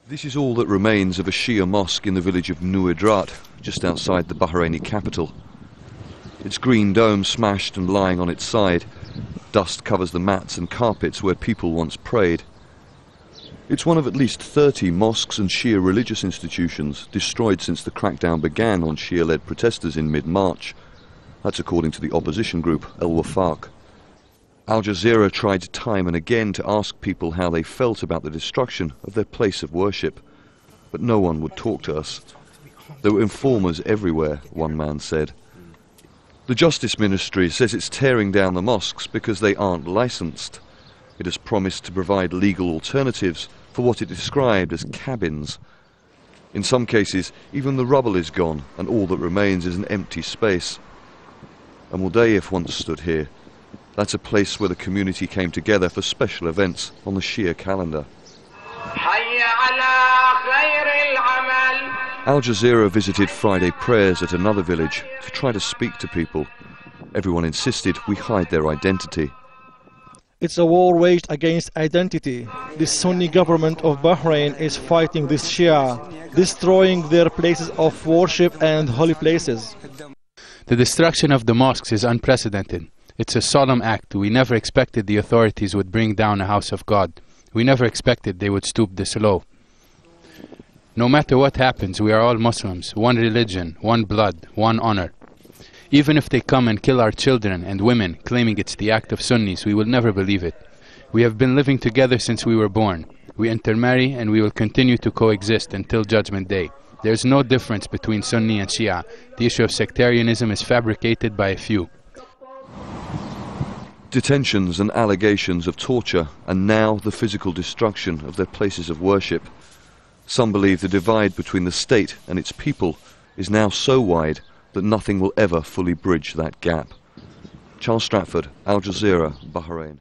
This is all that remains of a Shia mosque in the village of Nuidrat, just outside the Bahraini capital. Its green dome smashed and lying on its side. Dust covers the mats and carpets where people once prayed. It's one of at least 30 mosques and Shia religious institutions destroyed since the crackdown began on Shia-led protesters in mid-March. That's according to the opposition group Al-Wafaq. Al Jazeera tried time and again to ask people how they felt about the destruction of their place of worship, but no one would talk to us. There were informers everywhere, one man said. The Justice Ministry says it's tearing down the mosques because they aren't licensed. It has promised to provide legal alternatives for what it described as cabins. In some cases, even the rubble is gone and all that remains is an empty space. And Mudayyif once stood here. That's a place where the community came together for special events on the Shia calendar. Al Jazeera visited Friday prayers at another village to try to speak to people. Everyone insisted we hide their identity. It's a war waged against identity. The Sunni government of Bahrain is fighting this Shia, destroying their places of worship and holy places. The destruction of the mosques is unprecedented. It's a solemn act. We never expected the authorities would bring down a house of God. We never expected they would stoop this low. No matter what happens, we are all Muslims, one religion, one blood, one honor. Even if they come and kill our children and women, claiming it's the act of Sunnis, we will never believe it. We have been living together since we were born. We intermarry and we will continue to coexist until Judgment Day. There is no difference between Sunni and Shia. The issue of sectarianism is fabricated by a few. Detentions and allegations of torture, and now the physical destruction of their places of worship. Some believe the divide between the state and its people is now so wide that nothing will ever fully bridge that gap. Charles Stratford, Al Jazeera, Bahrain.